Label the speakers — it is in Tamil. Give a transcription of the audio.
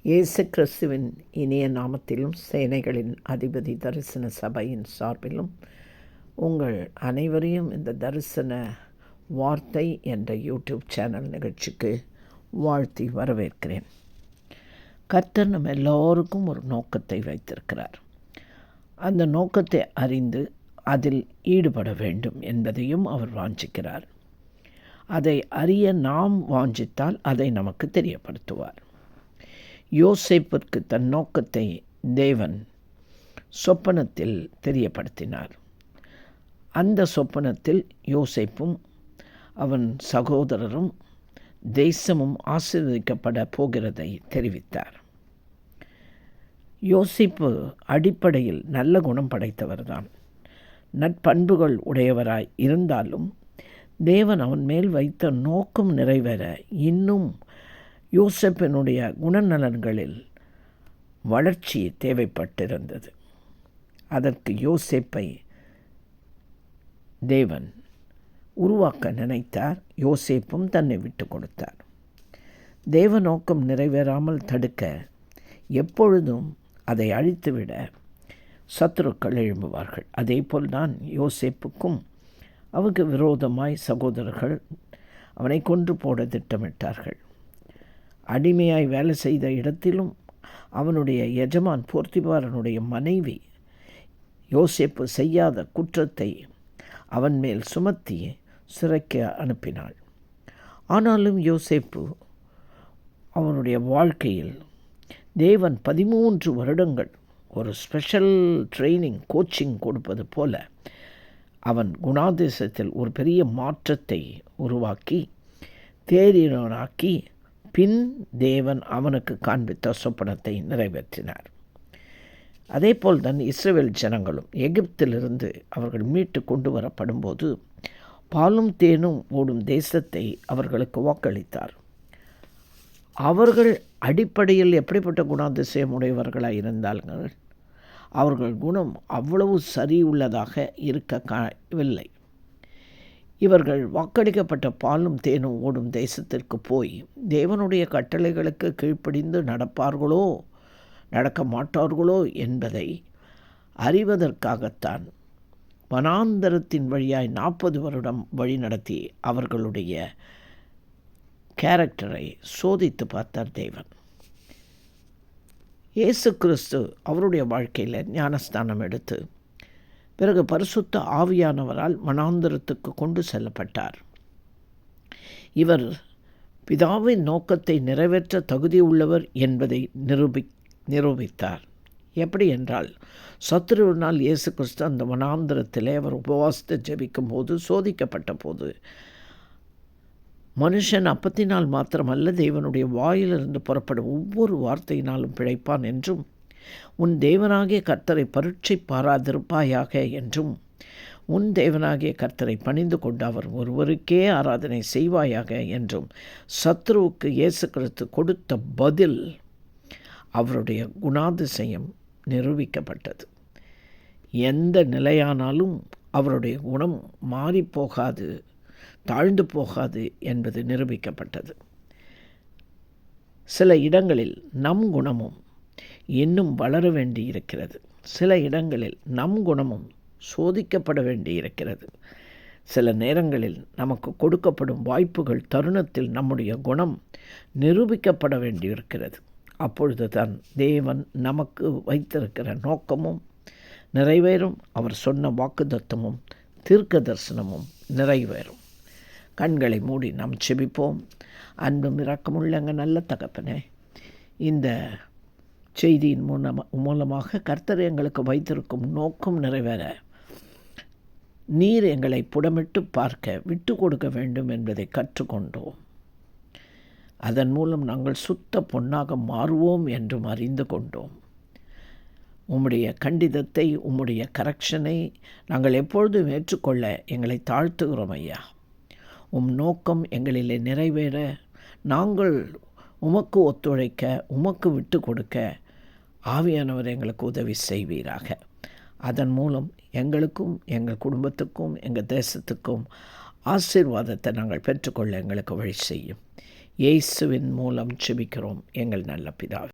Speaker 1: இயேசு கிறிஸ்துவின் இனிய நாமத்திலும் சேனைகளின் அதிபதி தரிசன சபையின் சார்பிலும் உங்கள் அனைவரையும் இந்த தரிசன வார்த்தை என்ற யூடியூப் சேனல் நிகழ்ச்சிக்கு வாழ்த்தி வரவேற்கிறேன். கர்த்தர் நம்ம எல்லோருக்கும் ஒரு நோக்கத்தை வைத்திருக்கிறார். அந்த நோக்கத்தை அறிந்து அதில் ஈடுபட வேண்டும் என்பதையும் அவர் வாஞ்சிக்கிறார். அதை அறிய நாம் வாஞ்சித்தால் அதை நமக்கு தெரியப்படுத்துவார். யோசேப்பிற்கு தன் நோக்கத்தை தேவன் சொப்பனத்தில் தெரியப்படுத்தினார். அந்த சொப்பனத்தில் யோசேப்பும் அவன் சகோதரரும் தேசமும் ஆசீர்வதிக்கப்பட போகிறதை தெரிவித்தார். யோசேப்பு அடிப்படையில் நல்ல குணம் படைத்தவர்தான். நற்பண்புகள் உடையவராய் இருந்தாலும் தேவன் அவன் மேல் வைத்த நோக்கம் நிறைவேற இன்னும் யோசேப்பினுடைய குணநலன்களில் வளர்ச்சி தேவைப்பட்டிருந்தது. அதற்கு யோசேப்பை தேவன் உருவாக்க நினைத்தார். யோசேப்பும் தன்னை விட்டு கொடுத்தார். தேவ நோக்கம் நிறைவேறாமல் தடுக்க எப்பொழுதும் அதை அழித்துவிட சத்துருக்கள் எழும்புவார்கள். அதே போல்தான் யோசேப்புக்கும் அவருக்கு விரோதமாய் சகோதரர்கள் அவனை கொன்று போட திட்டமிட்டார்கள். அடிமையாய் வேலை செய்த இடத்திலும் அவனுடைய எஜமான் போர்த்திபாரனுடைய மனைவி யோசேப்பு செய்யாத குற்றத்தை அவன் மேல் சுமத்தி சிறைக்கு அனுப்பினாள். ஆனாலும் யோசேப்பு அவனுடைய வாழ்க்கையில் தேவன் 13 வருடங்கள் ஒரு ஸ்பெஷல் ட்ரைனிங் கோச்சிங் கொடுப்பது போல அவன் குணாதிசயத்தில் ஒரு பெரிய மாற்றத்தை உருவாக்கி தேறினவனாக்கி பின் தேவன் அவனுக்கு காண்பித்த சொப்பனத்தை நிறைவேற்றினார். அதேபோல் தான் இஸ்ரவேல் ஜனங்களும் எகிப்திலிருந்து அவர்கள் மீட்டு கொண்டு வரப்படும்போது பாலும் தேனும் ஓடும் தேசத்தை அவர்களுக்கு வாக்களித்தார். அவர்கள் அடிப்படையில் எப்படிப்பட்ட குணாதிசயம் உடையவர்களாக இருந்தார்கள், அவர்கள் குணம் அவ்வளவு சரி உள்ளதாக இருக்கவில்லை. இவர்கள் வாக்களிக்கப்பட்ட பாலும் தேனும் ஓடும் தேசத்திற்கு போய் தேவனுடைய கட்டளைகளுக்கு கீழ்ப்படிந்து நடப்பார்களோ நடக்க மாட்டார்களோ என்பதை அறிவதற்காகத்தான் வனாந்தரத்தின் வழியாய் 40 வருடம் வழி நடத்தி அவர்களுடைய கேரக்டரை சோதித்து பார்த்தார் தேவன். இயேசு கிறிஸ்து அவருடைய வாழ்க்கையில் ஞானஸ்தானம் எடுத்து பிறகு பரிசுத்த ஆவியானவரால் வனாந்தரத்துக்கு கொண்டு செல்லப்பட்டார். இவர் பிதாவின் நோக்கத்தை நிறைவேற்ற தகுதி உள்ளவர் என்பதை நிரூபித்தார். எப்படி என்றால், சத்துருவினால் இயேசு கிறிஸ்து அந்த வனாந்தரத்திலே அவர் உபவாசத்தை ஜெபிக்கும் போது சோதிக்கப்பட்ட போது மனுஷன் அப்பத்தினால் மாத்திரமல்ல தேவனுடைய வாயிலிருந்து புறப்படும் ஒவ்வொரு வார்த்தையினாலும் பிழைப்பான் என்றும், உன் தேவனாகிய கர்த்தரை பரீட்சை பாராதிருப்பாயாக என்றும், உன் தேவனாகிய கர்த்தரை பணிந்து கொண்டு அவர் ஒருவருக்கே ஆராதனை செய்வாயாக என்றும் சத்ருவுக்கு இயேசு கிறிஸ்து கொடுத்த பதில் அவருடைய குணாதிசயம் நிரூபிக்கப்பட்டது. எந்த நிலையானாலும் அவருடைய குணம் மாறிப்போகாது, தாழ்ந்து போகாது என்பது நிரூபிக்கப்பட்டது. சில இடங்களில் நம் குணமும் இன்னும் வளர வேண்டி இருக்கிறது. சில இடங்களில் நம் குணமும் சோதிக்கப்பட வேண்டி இருக்கிறது. சில நேரங்களில் நமக்கு கொடுக்கப்படும் வாய்ப்புகள் தருணத்தில் நம்முடைய குணம் நிரூபிக்கப்பட வேண்டியிருக்கிறது. அப்பொழுது தான் தேவன் நமக்கு வைத்திருக்கிற நோக்கமும் நிறைவேறும். அவர் சொன்ன வாக்குத்தத்தமும் தீர்க்க தரிசனமும் நிறைவேறும். கண்களை மூடி நாம் செபிப்போம். அன்பும் இரக்கமுள்ளங்க நல்ல தகப்பனே, இந்த செய்தியின் மூலமாக கர்த்தர் எங்களுக்கு வைத்திருக்கும் நோக்கம் நிறைவேற நீர் எங்களை புடமிட்டு பார்க்க விட்டு கொடுக்க வேண்டும் என்பதை கற்றுக்கொண்டோம். அதன் மூலம் நாங்கள் சுத்த பொன்னாக மாறுவோம் என்றும் அறிந்து கொண்டோம். உம்முடைய கண்டிதத்தை, உம்முடைய கரெக்ஷனை நாங்கள் எப்பொழுதும் ஏற்றுக்கொள்ள எங்களை தாழ்த்துகிறோம் ஐயா. நோக்கம் எங்களிலே நிறைவேற நாங்கள் உமக்கு ஒத்துழைக்க, உமக்கு விட்டு கொடுக்க ஆவியானவர் எங்களுக்கு உதவி செய்வீராக. அதன் மூலம் எங்களுக்கும் எங்கள் குடும்பத்துக்கும் எங்கள் தேசத்துக்கும் ஆசீர்வாதத்தை நாங்கள் பெற்றுக்கொள்ள எங்களுக்கு வழி செய்யும். இயேசுவின் மூலம் ஜெபிக்கிறோம் எங்கள் நல்ல பிதாவே.